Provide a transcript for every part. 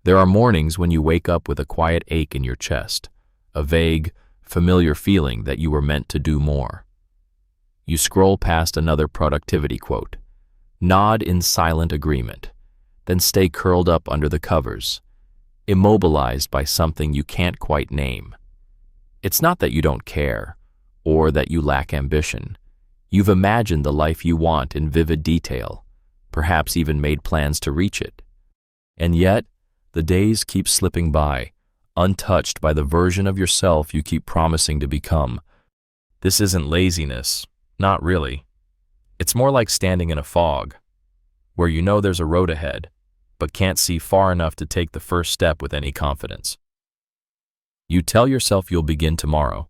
There are mornings when you wake up with a quiet ache in your chest, a vague, familiar feeling that you were meant to do more. You scroll past another productivity quote, nod in silent agreement, then stay curled up under the covers, immobilized by something you can't quite name. It's not that you don't care, or that you lack ambition. You've imagined the life you want in vivid detail, perhaps even made plans to reach it. And yet, the days keep slipping by, untouched by the version of yourself you keep promising to become. This isn't laziness, not really. It's more like standing in a fog, where you know there's a road ahead, but can't see far enough to take the first step with any confidence. You tell yourself you'll begin tomorrow,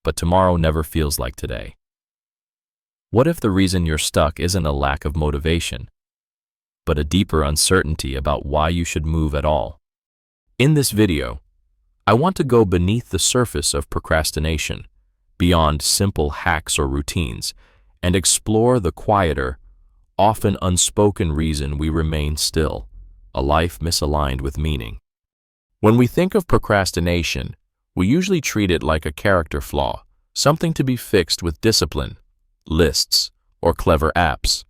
but tomorrow never feels like today. What if the reason you're stuck isn't a lack of motivation, but a deeper uncertainty about why you should move at all? In this video, I want to go beneath the surface of procrastination, beyond simple hacks or routines, and explore the quieter, often unspoken reason we remain still, a life misaligned with meaning. When we think of procrastination, we usually treat it like a character flaw, something to be fixed with discipline, lists, or clever apps.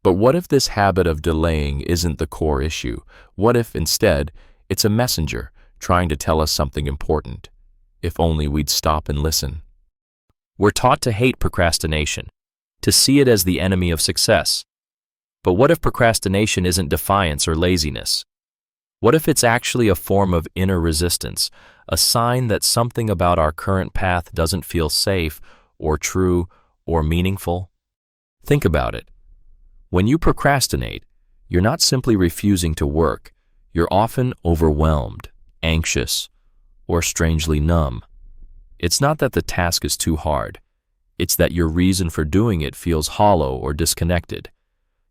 But what if this habit of delaying isn't the core issue? What if, instead, it's a messenger trying to tell us something important? If only we'd stop and listen. We're taught to hate procrastination, to see it as the enemy of success. But what if procrastination isn't defiance or laziness? What if it's actually a form of inner resistance, a sign that something about our current path doesn't feel safe or true or meaningful? Think about it. When you procrastinate, you're not simply refusing to work. You're often overwhelmed, anxious, or strangely numb. It's not that the task is too hard. It's that your reason for doing it feels hollow or disconnected.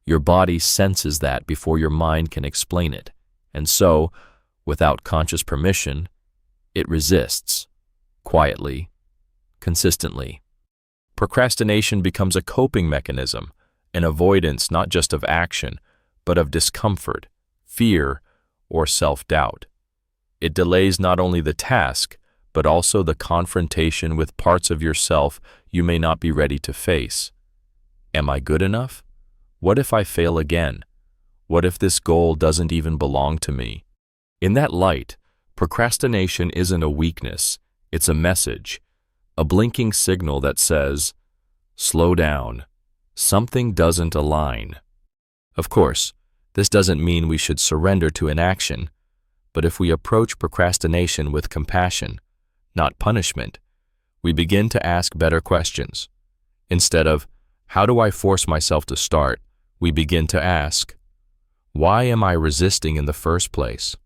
Your body senses that before your mind can explain it. And so, without conscious permission, it resists, quietly, consistently. Procrastination becomes a coping mechanism, an avoidance not just of action, but of discomfort, fear, or self-doubt. It delays not only the task, but also the confrontation with parts of yourself you may not be ready to face. Am I good enough? What if I fail again? What if this goal doesn't even belong to me? In that light, procrastination isn't a weakness, it's a message, a blinking signal that says, slow down, something doesn't align. Of course, this doesn't mean we should surrender to inaction, but if we approach procrastination with compassion, not punishment, we begin to ask better questions. Instead of, how do I force myself to start, we begin to ask, why am I resisting in the first place?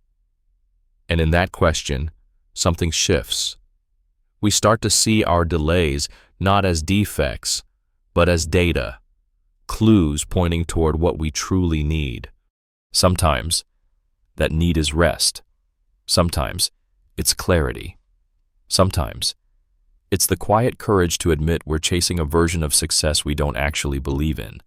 And in that question, something shifts. We start to see our delays not as defects, but as data, clues pointing toward what we truly need. Sometimes, that need is rest. Sometimes, it's clarity. Sometimes, it's the quiet courage to admit we're chasing a version of success we don't actually believe in.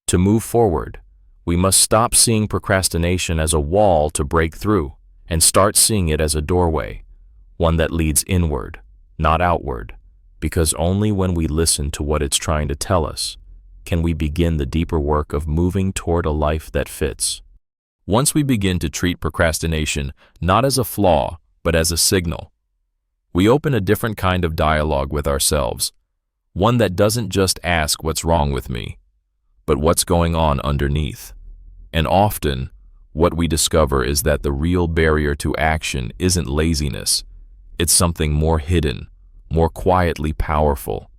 To move forward, we must stop seeing procrastination as a wall to break through and start seeing it as a doorway, one that leads inward, not outward, because only when we listen to what it's trying to tell us can we begin the deeper work of moving toward a life that fits. Once we begin to treat procrastination not as a flaw, but as a signal, we open a different kind of dialogue with ourselves, one that doesn't just ask what's wrong with me, but what's going on underneath. And often, what we discover is that the real barrier to action isn't laziness, it's something more hidden, more quietly powerful.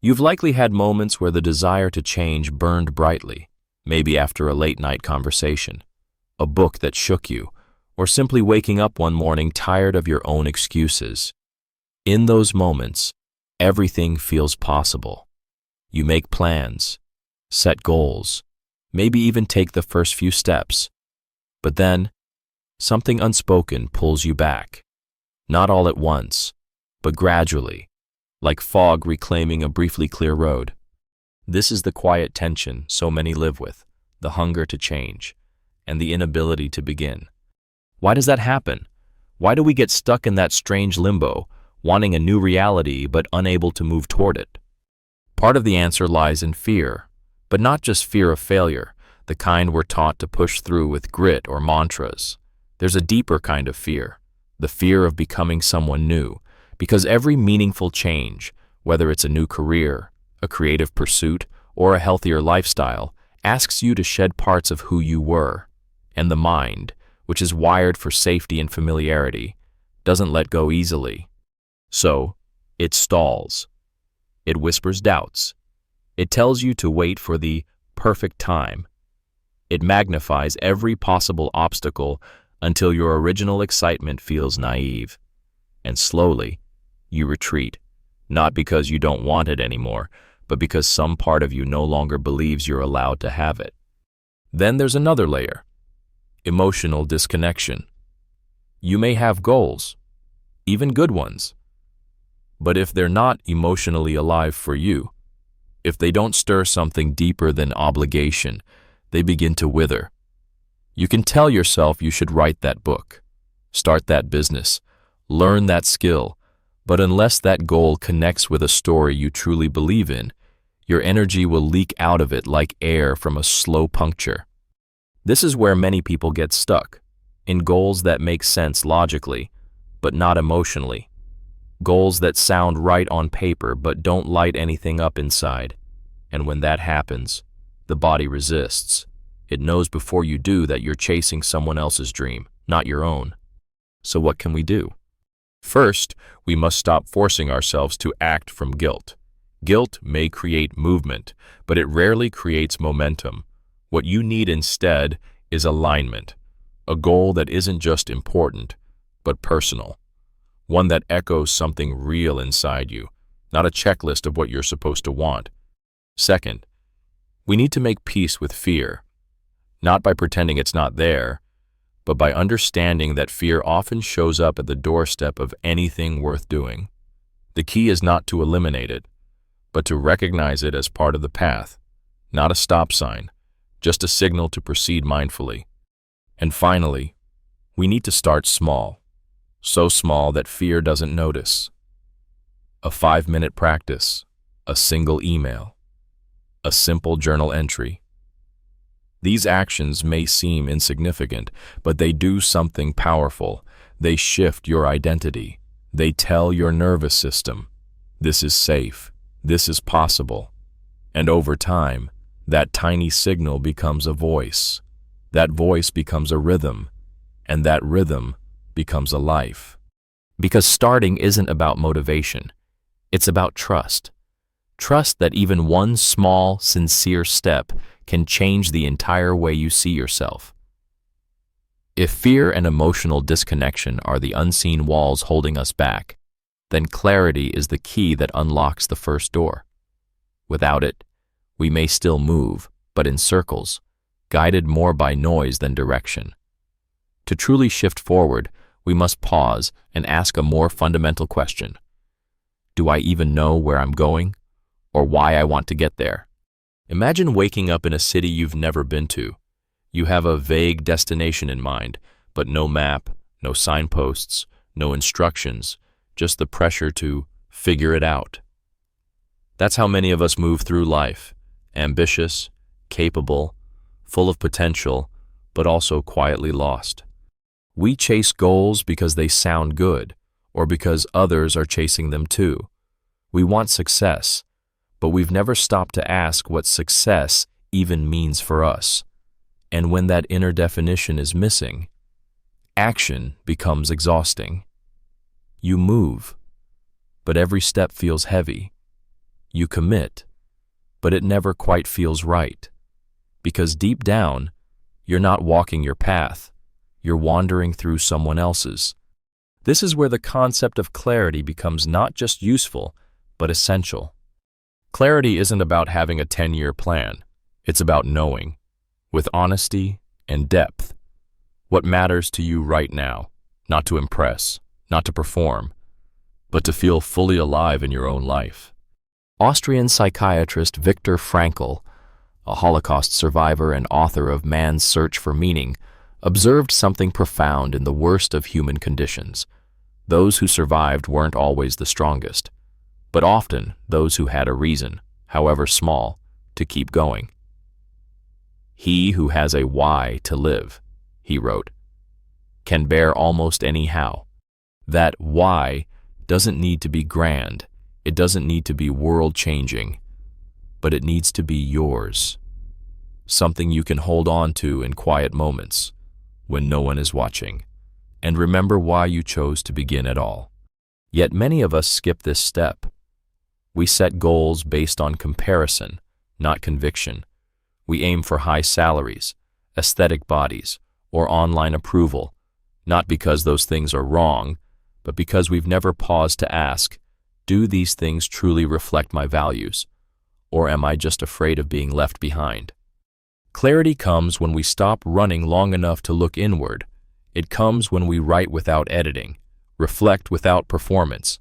You've likely had moments where the desire to change burned brightly, maybe after a late-night conversation, a book that shook you, or simply waking up one morning tired of your own excuses. In those moments, everything feels possible. You make plans, set goals, maybe even take the first few steps. But then, something unspoken pulls you back. Not all at once, but gradually, like fog reclaiming a briefly clear road. This is the quiet tension so many live with, the hunger to change, and the inability to begin. Why does that happen? Why do we get stuck in that strange limbo, wanting a new reality but unable to move toward it? Part of the answer lies in fear, but not just fear of failure, the kind we're taught to push through with grit or mantras. There's a deeper kind of fear, the fear of becoming someone new, because every meaningful change, whether it's a new career, a creative pursuit, or a healthier lifestyle, asks you to shed parts of who you were. And the mind, which is wired for safety and familiarity, doesn't let go easily. So, it stalls. It whispers doubts. It tells you to wait for the perfect time. It magnifies every possible obstacle until your original excitement feels naive. And slowly, you retreat, not because you don't want it anymore, but because some part of you no longer believes you're allowed to have it. Then there's another layer, emotional disconnection. You may have goals, even good ones, but if they're not emotionally alive for you, if they don't stir something deeper than obligation, they begin to wither. You can tell yourself you should write that book, start that business, learn that skill, but unless that goal connects with a story you truly believe in, your energy will leak out of it like air from a slow puncture. This is where many people get stuck, in goals that make sense logically, but not emotionally. Goals that sound right on paper but don't light anything up inside. And when that happens, the body resists. It knows before you do that you're chasing someone else's dream, not your own. So what can we do? First, we must stop forcing ourselves to act from guilt. Guilt may create movement, but it rarely creates momentum. What you need instead is alignment, a goal that isn't just important, but personal. One that echoes something real inside you, not a checklist of what you're supposed to want. Second, we need to make peace with fear, not by pretending it's not there, but by understanding that fear often shows up at the doorstep of anything worth doing. The key is not to eliminate it, but to recognize it as part of the path, not a stop sign, just a signal to proceed mindfully. And finally, we need to start small, so small that fear doesn't notice. A 5-minute practice, a single email, a simple journal entry. These actions may seem insignificant, but they do something powerful. They shift your identity. They tell your nervous system, this is safe, this is possible. And over time, that tiny signal becomes a voice. That voice becomes a rhythm, and that rhythm becomes a life. Because starting isn't about motivation. It's about trust. Trust that even one small, sincere step can change the entire way you see yourself. If fear and emotional disconnection are the unseen walls holding us back, then clarity is the key that unlocks the first door. Without it, we may still move, but in circles, guided more by noise than direction. To truly shift forward, we must pause and ask a more fundamental question. Do I even know where I'm going, or why I want to get there? Imagine waking up in a city you've never been to. You have a vague destination in mind, but no map, no signposts, no instructions, just the pressure to figure it out. That's how many of us move through life, ambitious, capable, full of potential, but also quietly lost. We chase goals because they sound good, or because others are chasing them too. We want success, but we've never stopped to ask what success even means for us. And when that inner definition is missing, action becomes exhausting. You move, but every step feels heavy. You commit, but it never quite feels right. Because deep down, you're not walking your path. You're wandering through someone else's. This is where the concept of clarity becomes not just useful, but essential. Clarity isn't about having a 10-year plan. It's about knowing, with honesty and depth, what matters to you right now, not to impress, not to perform, but to feel fully alive in your own life. Austrian psychiatrist Viktor Frankl, a Holocaust survivor and author of Man's Search for Meaning, observed something profound in the worst of human conditions. Those who survived weren't always the strongest, but often those who had a reason, however small, to keep going. "He who has a why to live," he wrote, "can bear almost any how." That why doesn't need to be grand, it doesn't need to be world-changing, but it needs to be yours. Something you can hold on to in quiet moments, when no one is watching, and remember why you chose to begin at all. Yet many of us skip this step. We set goals based on comparison, not conviction. We aim for high salaries, aesthetic bodies, or online approval, not because those things are wrong, but because we've never paused to ask, do these things truly reflect my values, or am I just afraid of being left behind? Clarity comes when we stop running long enough to look inward. It comes when we write without editing, reflect without performance,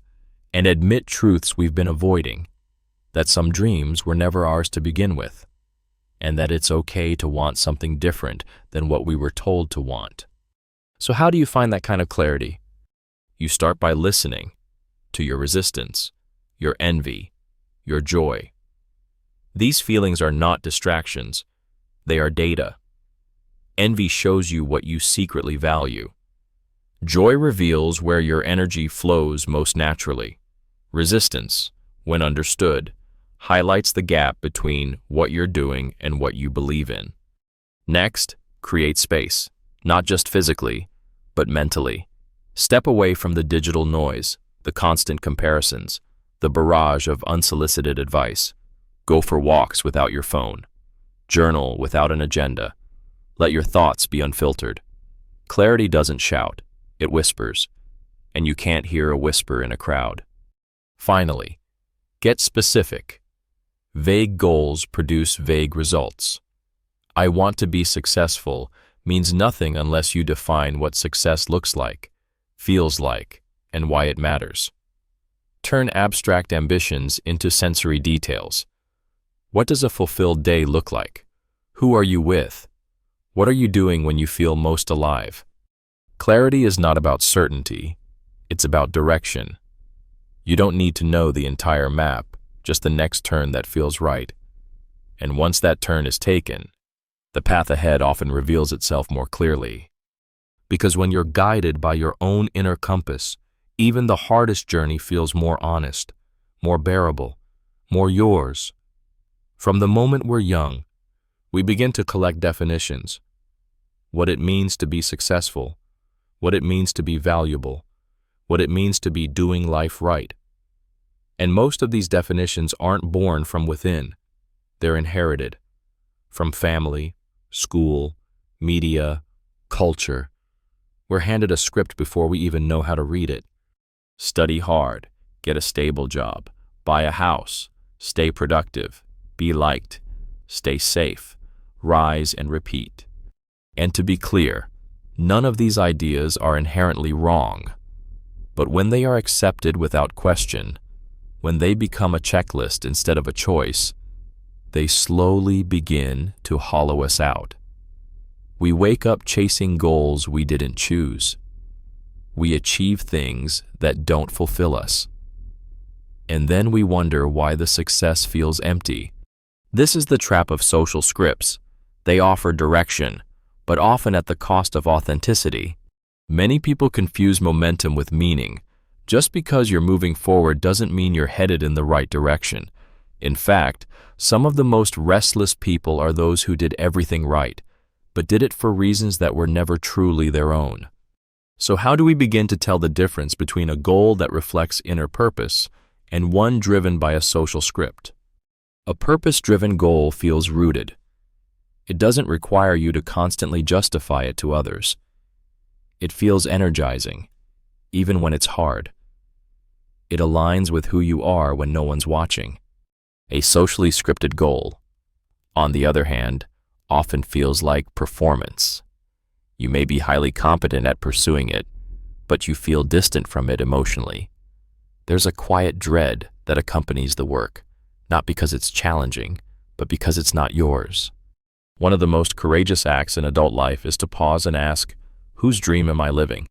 and admit truths we've been avoiding, that some dreams were never ours to begin with, and that it's okay to want something different than what we were told to want. So how do you find that kind of clarity? You start by listening to your resistance, your envy, your joy. These feelings are not distractions, they are data. Envy shows you what you secretly value. Joy reveals where your energy flows most naturally. Resistance, when understood, highlights the gap between what you're doing and what you believe in. Next, create space, not just physically, but mentally. Step away from the digital noise, the constant comparisons, the barrage of unsolicited advice. Go for walks without your phone. Journal without an agenda. Let your thoughts be unfiltered. Clarity doesn't shout, it whispers, and you can't hear a whisper in a crowd. Finally, get specific. Vague goals produce vague results. I want to be successful means nothing unless you define what success looks like, feels like, and why it matters. Turn abstract ambitions into sensory details. What does a fulfilled day look like? Who are you with? What are you doing when you feel most alive? Clarity is not about certainty, it's about direction. You don't need to know the entire map, just the next turn that feels right. And once that turn is taken, the path ahead often reveals itself more clearly. Because when you're guided by your own inner compass, even the hardest journey feels more honest, more bearable, more yours. From the moment we're young, we begin to collect definitions. What it means to be successful, what it means to be valuable, what it means to be doing life right. And most of these definitions aren't born from within. They're inherited from family, school, media, culture. We're handed a script before we even know how to read it. Study hard, get a stable job, buy a house, stay productive, be liked, stay safe, rise and repeat. And to be clear, none of these ideas are inherently wrong. But when they are accepted without question, when they become a checklist instead of a choice, they slowly begin to hollow us out. We wake up chasing goals we didn't choose. We achieve things that don't fulfill us. And then we wonder why the success feels empty. This is the trap of social scripts. They offer direction, but often at the cost of authenticity. Many people confuse momentum with meaning. Just because you're moving forward doesn't mean you're headed in the right direction. In fact, some of the most restless people are those who did everything right, but did it for reasons that were never truly their own. So how do we begin to tell the difference between a goal that reflects inner purpose and one driven by a social script? A purpose-driven goal feels rooted. It doesn't require you to constantly justify it to others. It feels energizing, even when it's hard. It aligns with who you are when no one's watching. A socially scripted goal, on the other hand, often feels like performance. You may be highly competent at pursuing it, but you feel distant from it emotionally. There's a quiet dread that accompanies the work, not because it's challenging, but because it's not yours. One of the most courageous acts in adult life is to pause and ask, whose dream am I living?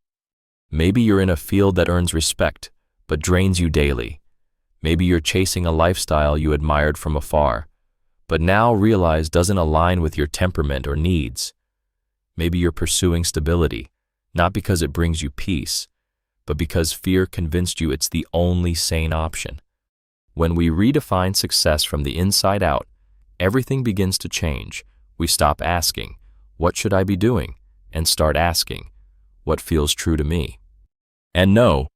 Maybe you're in a field that earns respect, but drains you daily. Maybe you're chasing a lifestyle you admired from afar, but now realize doesn't align with your temperament or needs. Maybe you're pursuing stability, not because it brings you peace, but because fear convinced you it's the only sane option. When we redefine success from the inside out, everything begins to change. We stop asking, what should I be doing? And start asking, what feels true to me? And no,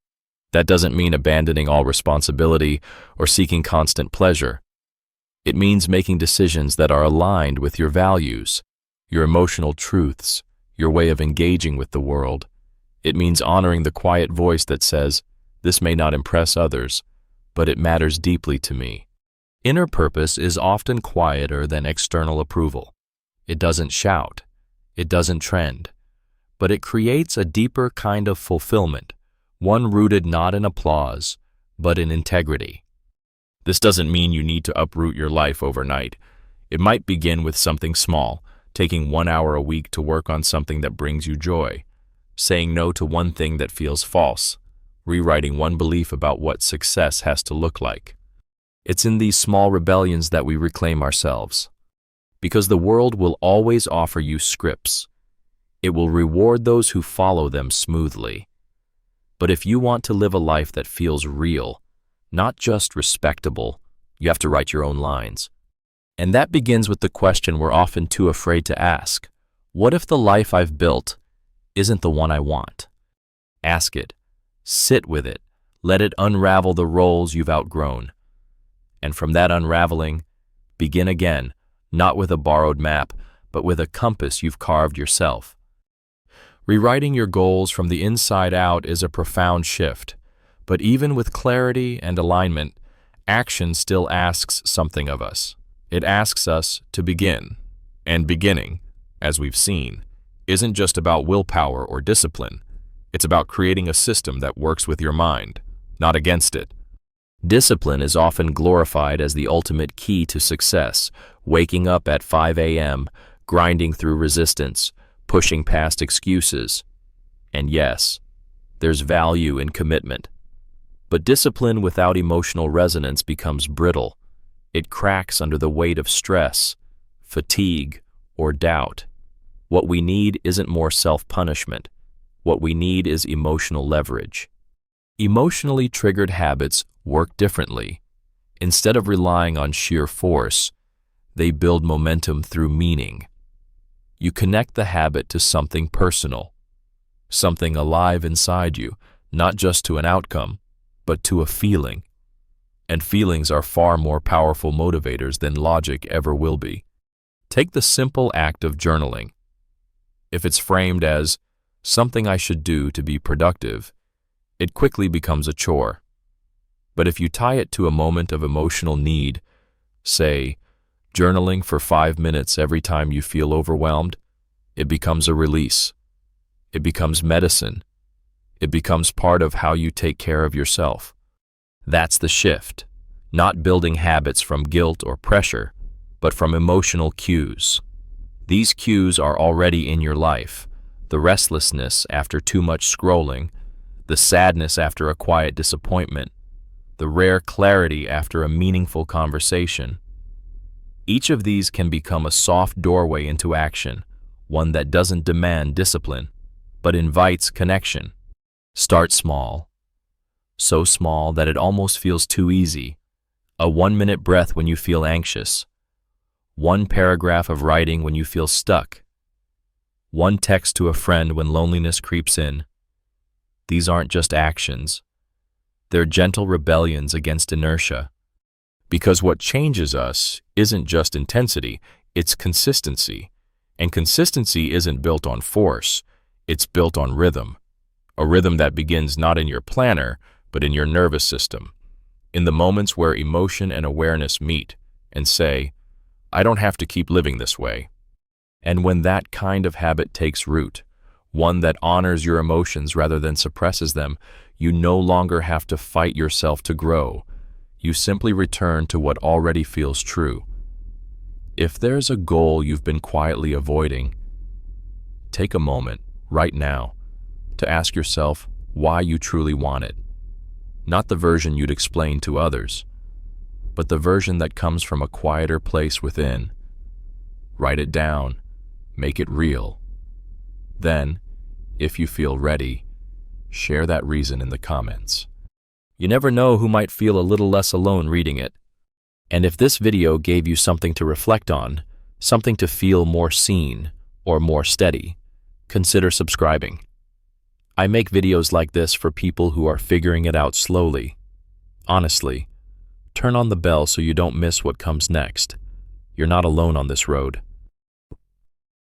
that doesn't mean abandoning all responsibility or seeking constant pleasure. It means making decisions that are aligned with your values, your emotional truths, your way of engaging with the world. It means honoring the quiet voice that says, this may not impress others, but it matters deeply to me. Inner purpose is often quieter than external approval. It doesn't shout, it doesn't trend, but it creates a deeper kind of fulfillment, one rooted not in applause, but in integrity. This doesn't mean you need to uproot your life overnight. It might begin with something small, taking 1 hour a week to work on something that brings you joy, saying no to one thing that feels false, rewriting one belief about what success has to look like. It's in these small rebellions that we reclaim ourselves. Because the world will always offer you scripts. It will reward those who follow them smoothly. But if you want to live a life that feels real, not just respectable, you have to write your own lines. And that begins with the question we're often too afraid to ask. What if the life I've built isn't the one I want? Ask it. Sit with it. Let it unravel the roles you've outgrown. And from that unraveling, begin again, not with a borrowed map, but with a compass you've carved yourself. Rewriting your goals from the inside out is a profound shift, but even with clarity and alignment, action still asks something of us. It asks us to begin, and beginning, as we've seen, isn't just about willpower or discipline. It's about creating a system that works with your mind, not against it. Discipline is often glorified as the ultimate key to success, waking up at 5 a.m., grinding through resistance, pushing past excuses. And yes, there's value in commitment. But discipline without emotional resonance becomes brittle. It cracks under the weight of stress, fatigue, or doubt. What we need isn't more self-punishment. What we need is emotional leverage. Emotionally triggered habits work differently. Instead of relying on sheer force, they build momentum through meaning. You connect the habit to something personal, something alive inside you, not just to an outcome, but to a feeling. And feelings are far more powerful motivators than logic ever will be. Take the simple act of journaling. If it's framed as something I should do to be productive, it quickly becomes a chore. But if you tie it to a moment of emotional need, say, journaling for 5 minutes every time you feel overwhelmed, it becomes a release. It becomes medicine. It becomes part of how you take care of yourself. That's the shift, not building habits from guilt or pressure, but from emotional cues. These cues are already in your life: the restlessness after too much scrolling, the sadness after a quiet disappointment, the rare clarity after a meaningful conversation. Each of these can become a soft doorway into action, one that doesn't demand discipline, but invites connection. Start small. So small that it almost feels too easy. A 1-minute breath when you feel anxious. 1 paragraph of writing when you feel stuck. 1 text to a friend when loneliness creeps in. These aren't just actions. They're gentle rebellions against inertia. Because what changes us isn't just intensity, it's consistency. And consistency isn't built on force, it's built on rhythm. A rhythm that begins not in your planner, but in your nervous system. In the moments where emotion and awareness meet and say, I don't have to keep living this way. And when that kind of habit takes root, one that honors your emotions rather than suppresses them, you no longer have to fight yourself to grow. You simply return to what already feels true. If there's a goal you've been quietly avoiding, take a moment, right now, to ask yourself why you truly want it. Not the version you'd explain to others, but the version that comes from a quieter place within. Write it down, make it real. Then, if you feel ready, share that reason in the comments. You never know who might feel a little less alone reading it. And if this video gave you something to reflect on, something to feel more seen or more steady, consider subscribing. I make videos like this for people who are figuring it out slowly. Honestly, turn on the bell so you don't miss what comes next. You're not alone on this road.